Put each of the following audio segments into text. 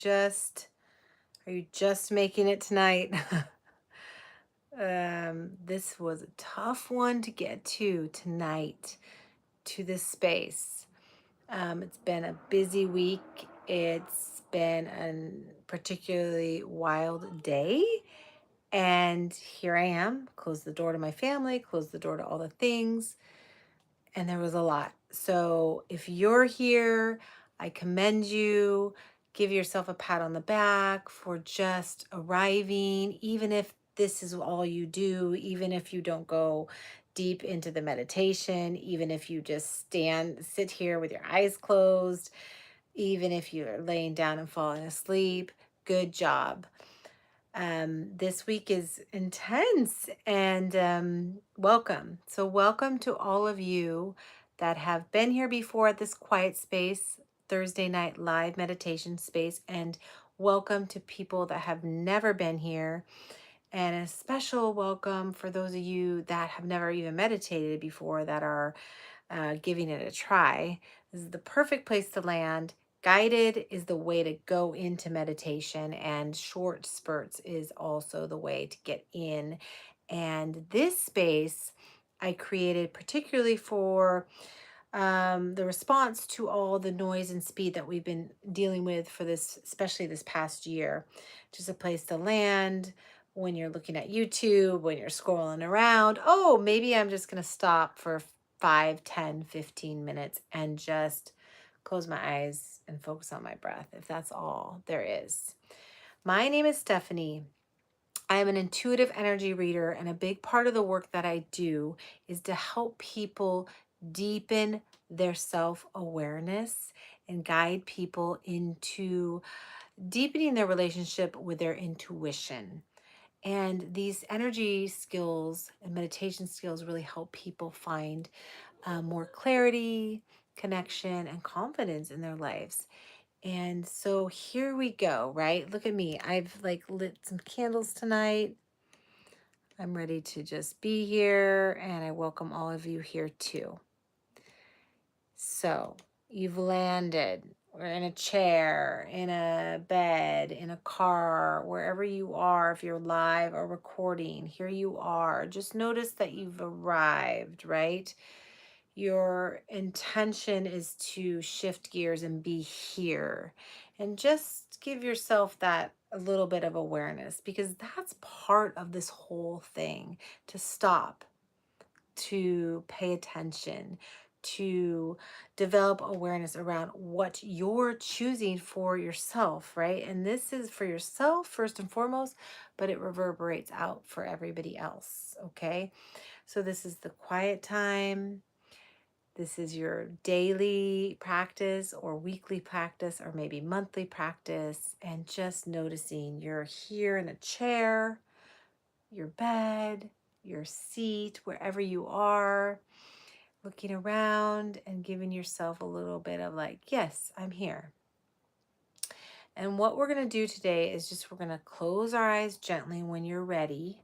Just are you just making it tonight? This was a tough one to get to tonight, to this space. It's been a busy week. It's been a particularly wild day. And here I am, close the door to my family, close the door to all the things. And there was a lot. So if you're here, I commend you. Give yourself a pat on the back for just arriving, even if this is all you do, even if you don't go deep into the meditation, even if you just sit here with your eyes closed, even if you're laying down and falling asleep. Good job. This week is intense and welcome. So, welcome to all of you that have been here before at this quiet space, Thursday night live meditation space, and welcome to people that have never been here. And a special welcome for those of you that have never even meditated before that are giving it a try. This is the perfect place to land. Guided is the way to go into meditation, and short spurts is also the way to get in. And this space I created particularly for the response to all the noise and speed that we've been dealing with for this, especially this past year. Just a place to land when you're looking at YouTube, when you're scrolling around. Oh, maybe I'm just going to stop for 5, 10, 15 minutes and just close my eyes and focus on my breath, if that's all there is. My name is Stephanie. I am an intuitive energy reader, and a big part of the work that I do is to help people deepen their self awareness and guide people into deepening their relationship with their intuition. And these energy skills and meditation skills really help people find more clarity, connection, and confidence in their lives. And so here we go, right? Look at me. I've like lit some candles tonight. I'm ready to just be here, and I welcome all of you here too. So, you've landed. We're in a chair, in a bed, in a car, wherever you are, if you're live or recording, here you are. Just notice that you've arrived, right? Your intention is to shift gears and be here. And just give yourself that a little bit of awareness, because that's part of this whole thing, to stop, to pay attention, to develop awareness around what you're choosing for yourself, right? And this is for yourself first and foremost, but it reverberates out for everybody else, okay? So this is the quiet time. This is your daily practice or weekly practice or maybe monthly practice, and just noticing you're here in a chair, your bed, your seat, wherever you are, looking around and giving yourself a little bit of like, yes, I'm here. And what we're going to do today is just we're going to close our eyes gently when you're ready.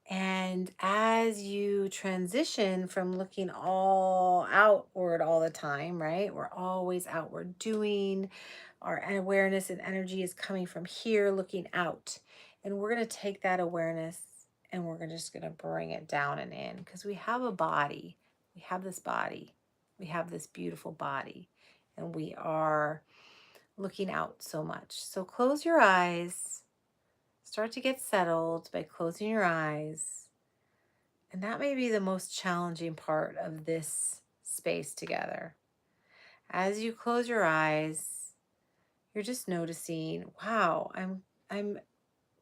And as you transition from looking all outward all the time, right? We're always outward doing. Our awareness and energy is coming from here, looking out. And we're going to take that awareness and just going to bring it down and in, because we have a body. We have this body. We have this beautiful body. And we are looking out so much. So close your eyes. Start to get settled by closing your eyes. And that may be the most challenging part of this space together. As you close your eyes, you're just noticing, wow, I'm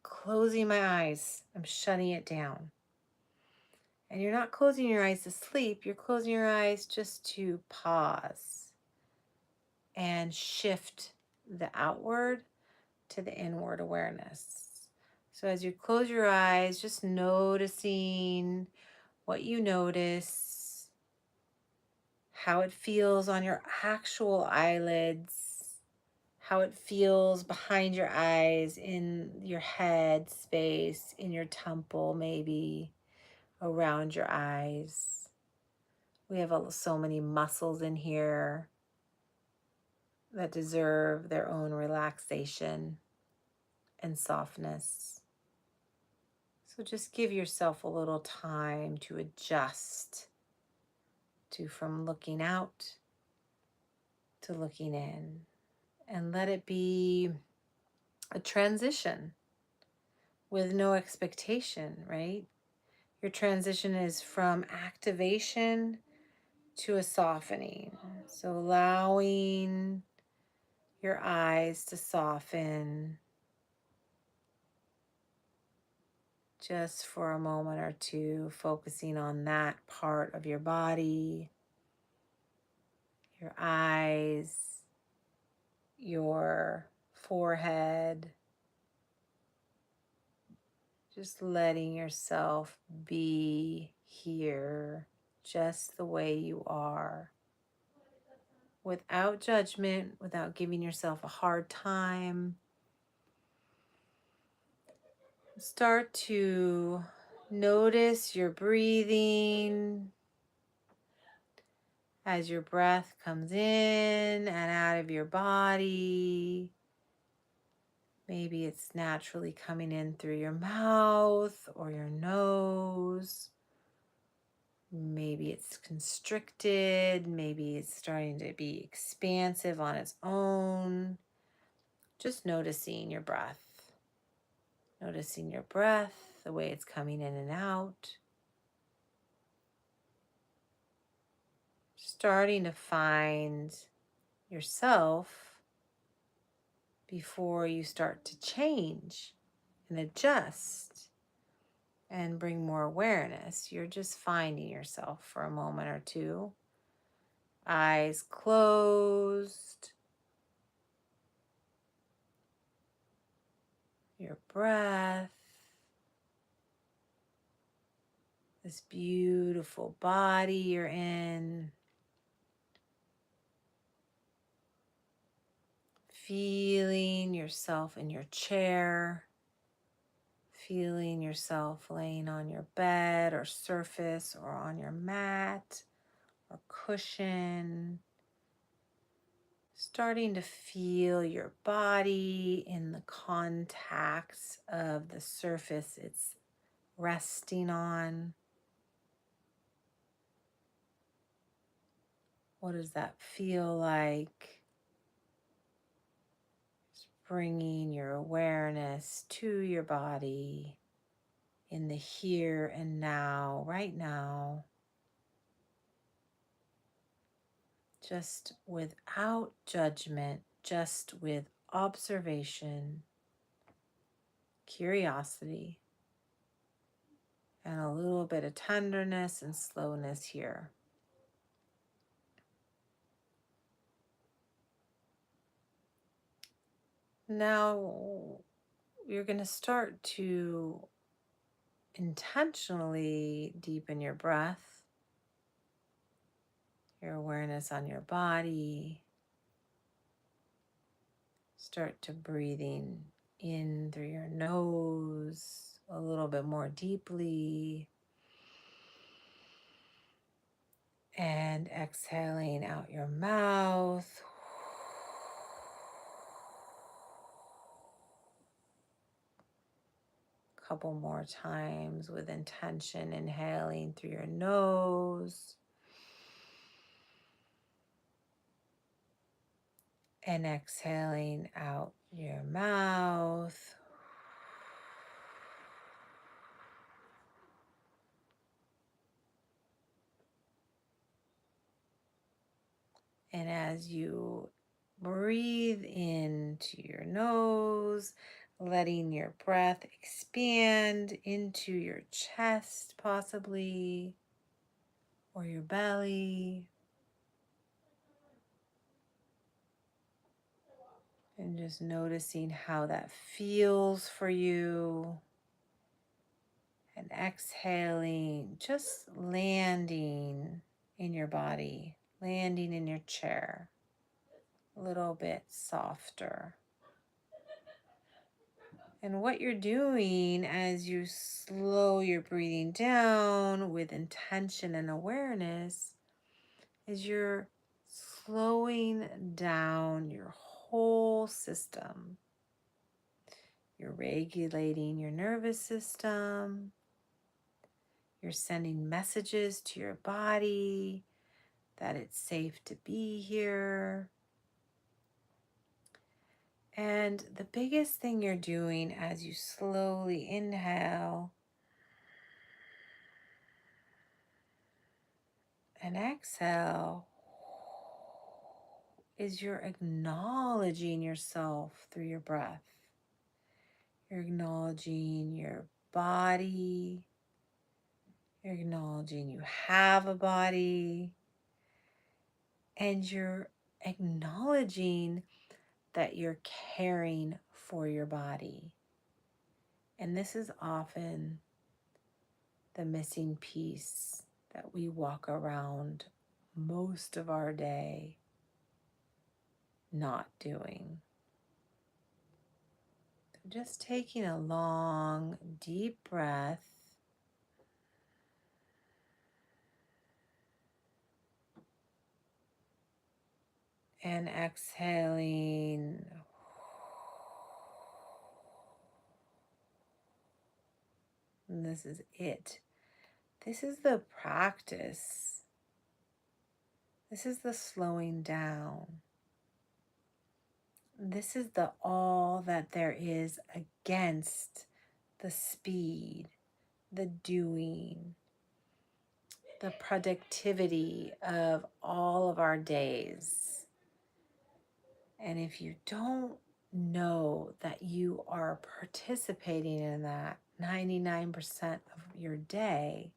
closing my eyes. I'm shutting it down. And you're not closing your eyes to sleep, you're closing your eyes just to pause and shift the outward to the inward awareness. So as you close your eyes, just noticing what you notice, how it feels on your actual eyelids, how it feels behind your eyes, in your head space, in your temple, maybe around your eyes. We have so many muscles in here. that deserve their own relaxation and softness. So just give yourself a little time to adjust to from looking out to looking in, and let it be a transition with no expectation, right? Your transition is from activation to a softening. So allowing your eyes to soften just for a moment or two, focusing on that part of your body, your eyes, your forehead, just letting yourself be here just the way you are, without judgment, without giving yourself a hard time. Start to notice your breathing as your breath comes in and out of your body. Maybe it's naturally coming in through your mouth or your nose. Maybe it's constricted. Maybe it's starting to be expansive on its own. Just noticing your breath. Noticing your breath, the way it's coming in and out. Starting to find yourself before you start to change and adjust and bring more awareness. You're just finding yourself for a moment or two. Eyes closed. Your breath. This beautiful body you're in. Feeling yourself in your chair. Feeling yourself laying on your bed or surface or on your mat or cushion. Starting to feel your body in the contacts of the surface it's resting on. What does that feel like? Just bringing your awareness to your body in the here and now, right now. Just without judgment, just with observation, curiosity, and a little bit of tenderness and slowness here. Now, you're going to start to intentionally deepen your breath, your awareness on your body. Start to breathing in through your nose a little bit more deeply. And exhaling out your mouth. Couple more times with intention, inhaling through your nose and exhaling out your mouth. And as you breathe into your nose, letting your breath expand into your chest, possibly, or your belly. And just noticing how that feels for you. And exhaling, just landing in your body, landing in your chair, a little bit softer. And what you're doing as you slow your breathing down with intention and awareness is you're slowing down your whole system. You're regulating your nervous system. You're sending messages to your body that it's safe to be here. And the biggest thing you're doing as you slowly inhale and exhale is you're acknowledging yourself through your breath. You're acknowledging your body. You're acknowledging you have a body. And you're acknowledging that you're caring for your body. And this is often the missing piece that we walk around most of our day not doing. So just taking a long, deep breath. And exhaling. And this is it. This is the practice. This is the slowing down. This is the all that there is against the speed, the doing, the productivity of all of our days. And if you don't know that you are participating in that 99% of your day,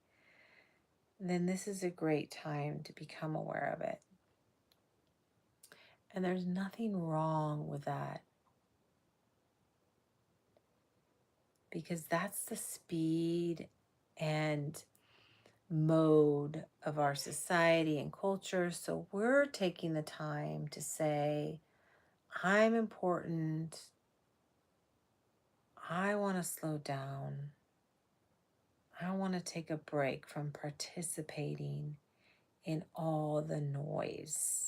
then this is a great time to become aware of it. And there's nothing wrong with that, because that's the speed and mode of our society and culture. So we're taking the time to say, I'm important. I want to slow down. I want to take a break from participating in all the noise.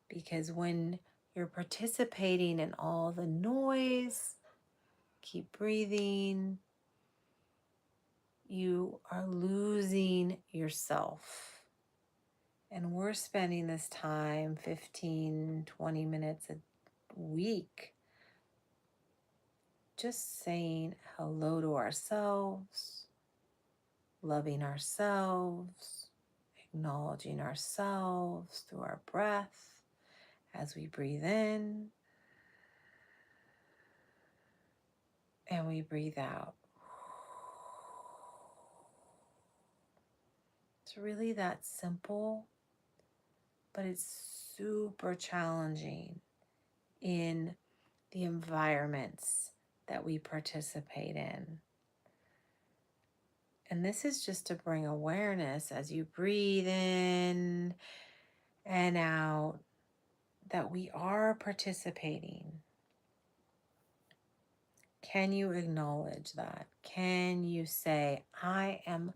Because when you're participating in all the noise, keep breathing, you are losing yourself. And we're spending this time, 15, 20 minutes a week, just saying hello to ourselves, loving ourselves, acknowledging ourselves through our breath as we breathe in and we breathe out. It's really that simple, but it's super challenging in the environments that we participate in. And this is just to bring awareness as you breathe in and out that we are participating. Can you acknowledge that? Can you say, I am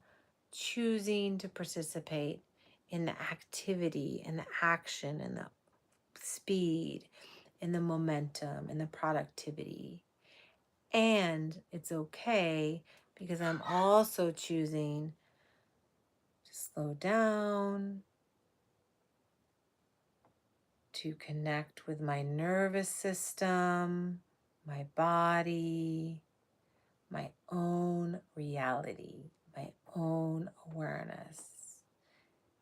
choosing to participate in the activity and the action and the speed and the momentum and the productivity? And it's okay because I'm also choosing to slow down, to connect with my nervous system, my body, my own reality, my own awareness.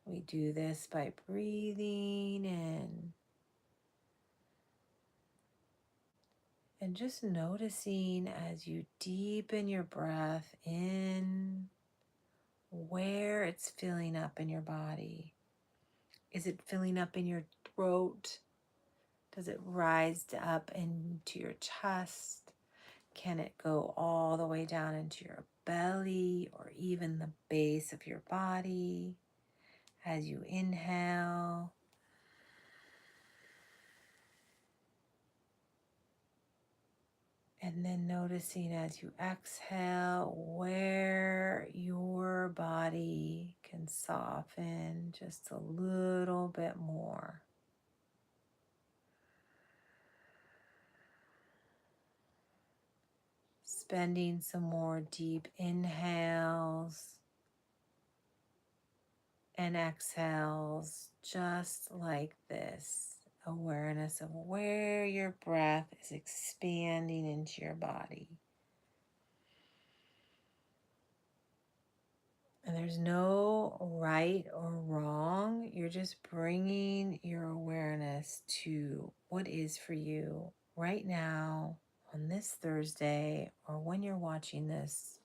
We do this by breathing in and just noticing as you deepen your breath in where it's filling up in your body. Is it filling up in your throat? Does it rise up into your chest? Can it go all the way down into your belly or even the base of your body as you inhale? And then noticing as you exhale where your body can soften just a little bit more. Spending some more deep inhales and exhales just like this. Awareness of where your breath is expanding into your body. And there's no right or wrong. You're just bringing your awareness to what is for you right now on this Thursday or when you're watching this.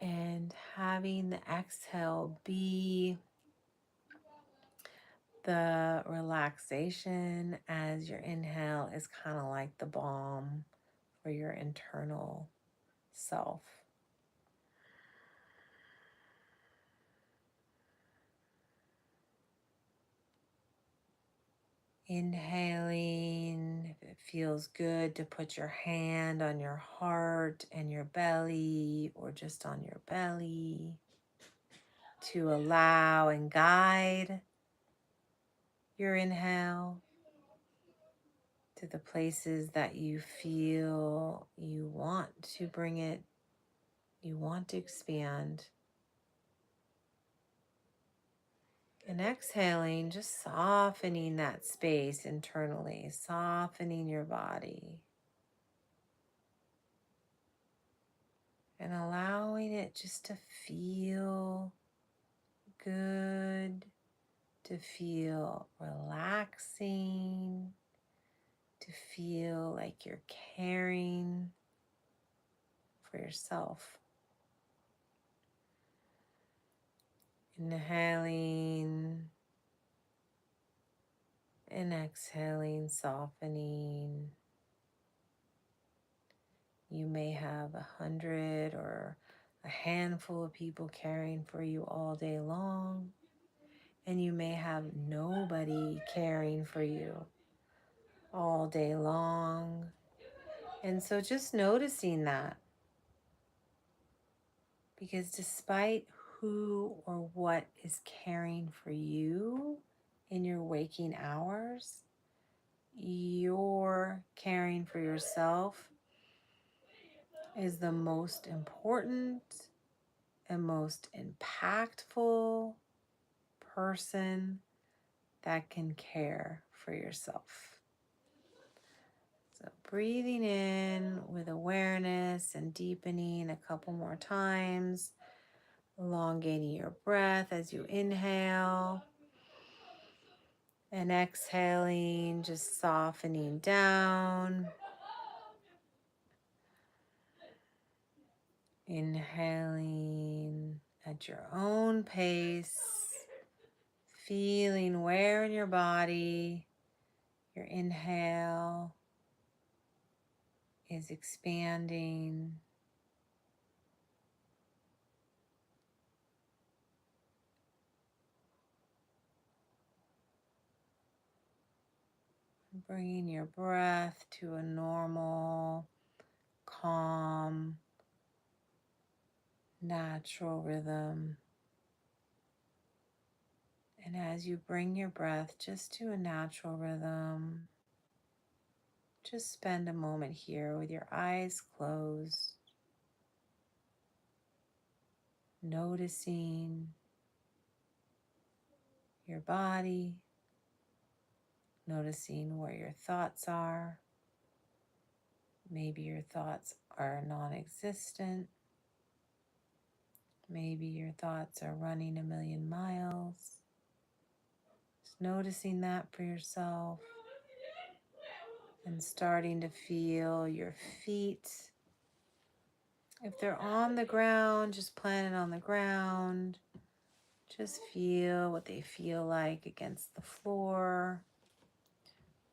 And having the exhale be the relaxation as your inhale is kind of like the balm for your internal self. Inhaling, if it feels good to put your hand on your heart and your belly or just on your belly to allow and guide your inhale to the places that you feel you want to bring it, you want to expand. And exhaling, just softening that space internally, softening your body. And allowing it just to feel good, to feel relaxing, to feel like you're caring for yourself. Inhaling and exhaling, softening. You may have 100 or a handful of people caring for you all day long, and you may have nobody caring for you all day long. And so just noticing that, because despite who or what is caring for you in your waking hours, your caring for yourself is the most important and most impactful person that can care for yourself. So breathing in with awareness and deepening a couple more times, elongating your breath as you inhale and exhaling, just softening down. Inhaling at your own pace, feeling where in your body your inhale is expanding. Bringing your breath to a normal, calm, natural rhythm. And as you bring your breath just to a natural rhythm, just spend a moment here with your eyes closed, noticing your body, noticing where your thoughts are. Maybe your thoughts are non-existent. Maybe your thoughts are running a million miles. Just noticing that for yourself and starting to feel your feet. If they're on the ground, just plant it on the ground. Just feel what they feel like against the floor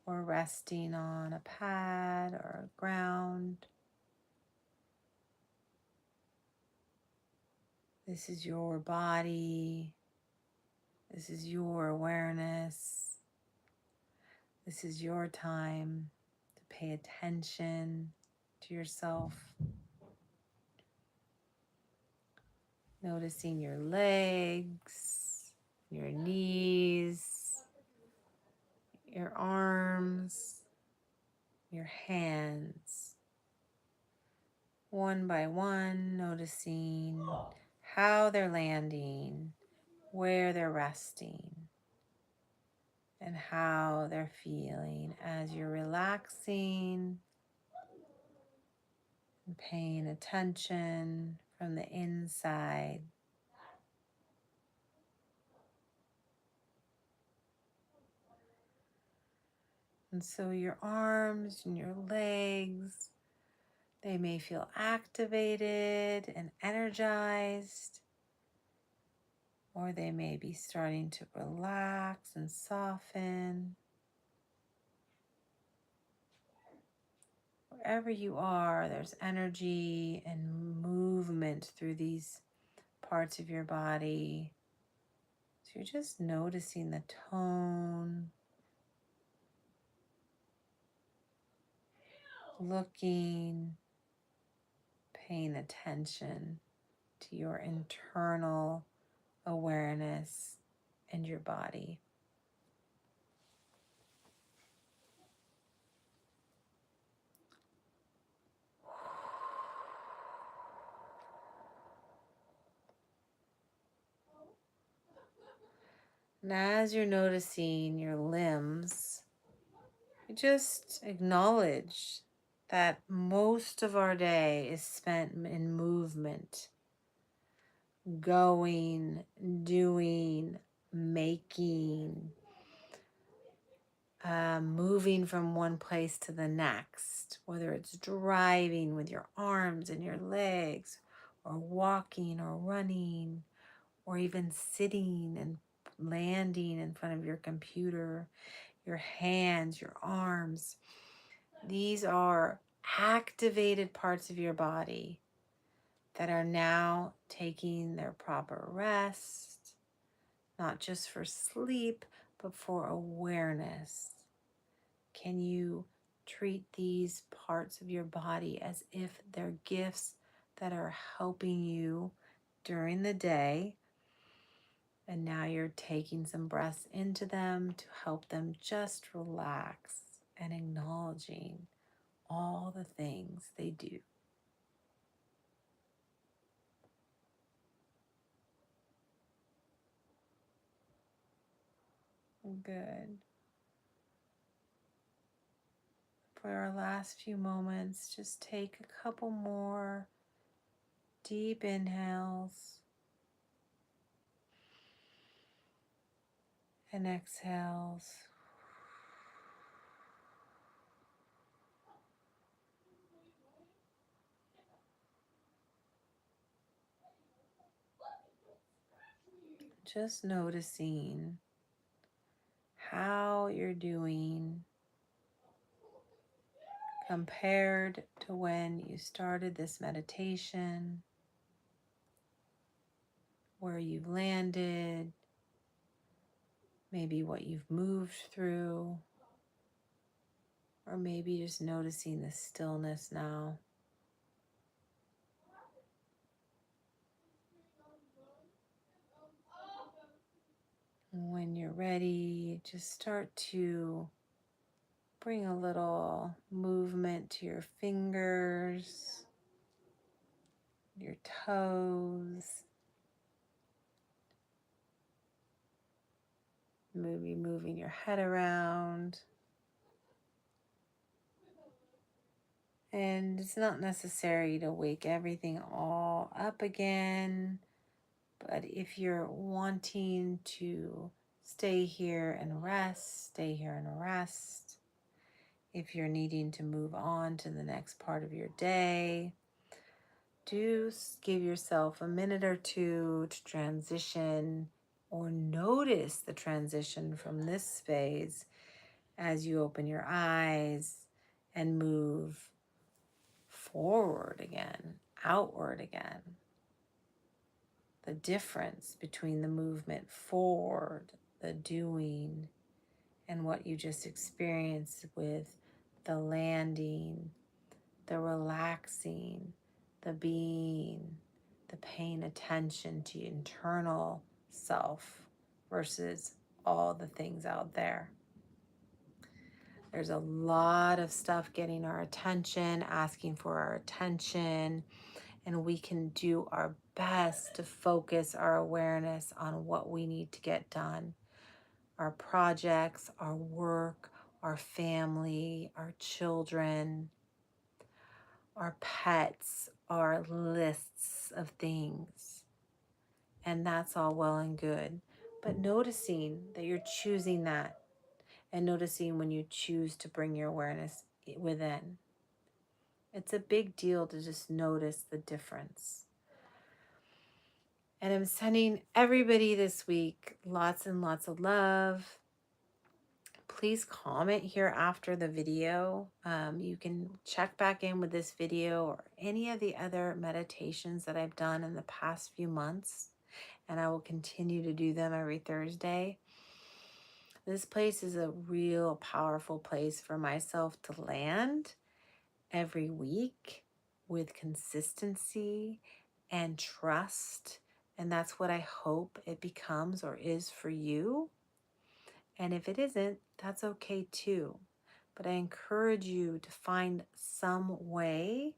or resting on a pad or ground. This is your body. This is your awareness. This is your time to pay attention to yourself. Noticing your legs, your knees, your arms, your hands. One by one, noticing how they're landing, where they're resting, and how they're feeling as you're relaxing and paying attention from the inside. And so your arms and your legs, they may feel activated and energized, or they may be starting to relax and soften. Wherever you are, there's energy and movement through these parts of your body. So you're just noticing the tone, looking, paying attention to your internal awareness and your body. And as you're noticing your limbs, you just acknowledge that most of our day is spent in movement, going, doing, making, moving from one place to the next, whether it's driving with your arms and your legs, or walking or running, or even sitting and landing in front of your computer, your hands, your arms. These are activated parts of your body that are now taking their proper rest, not just for sleep, but for awareness. Can you treat these parts of your body as if they're gifts that are helping you during the day? And now you're taking some breaths into them to help them just relax and acknowledging all the things they do. Good. For our last few moments, just take a couple more deep inhales and exhales. Just noticing how you're doing compared to when you started this meditation, where you've landed, maybe what you've moved through, or maybe just noticing the stillness now. When you're ready, just start to bring a little movement to your fingers, your toes, maybe moving your head around. And it's not necessary to wake everything all up again, but if you're wanting to stay here and rest, stay here and rest. If you're needing to move on to the next part of your day, do give yourself a minute or two to transition or notice the transition from this phase as you open your eyes and move forward again, outward again. The difference between the movement forward, the doing, and what you just experienced with the landing, the relaxing, the being, the paying attention to your internal self versus all the things out there. There's a lot of stuff getting our attention, asking for our attention, and we can do our best to focus our awareness on what we need to get done. Our projects, our work, our family, our children, our pets, our lists of things. And that's all well and good. But noticing that you're choosing that, and noticing when you choose to bring your awareness within. It's a big deal to just notice the difference. And I'm sending everybody this week lots and lots of love. Please comment here after the video. You can check back in with this video or any of the other meditations that I've done in the past few months, and I will continue to do them every Thursday. This place is a real powerful place for myself to land every week with consistency and trust. And that's what I hope it becomes or is for you. And if it isn't, that's okay too. But I encourage you to find some way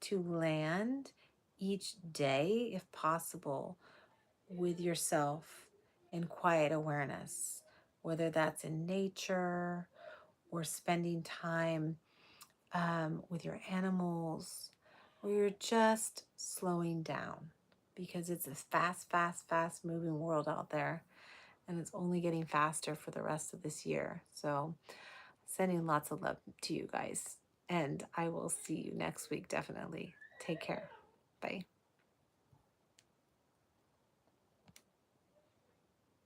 to land each day, if possible, with yourself in quiet awareness, whether that's in nature or spending time with your animals, or you're just slowing down because it's a fast, fast, fast moving world out there, and it's only getting faster for the rest of this year. So, sending lots of love to you guys, and I will see you next week, definitely. Take care. Bye.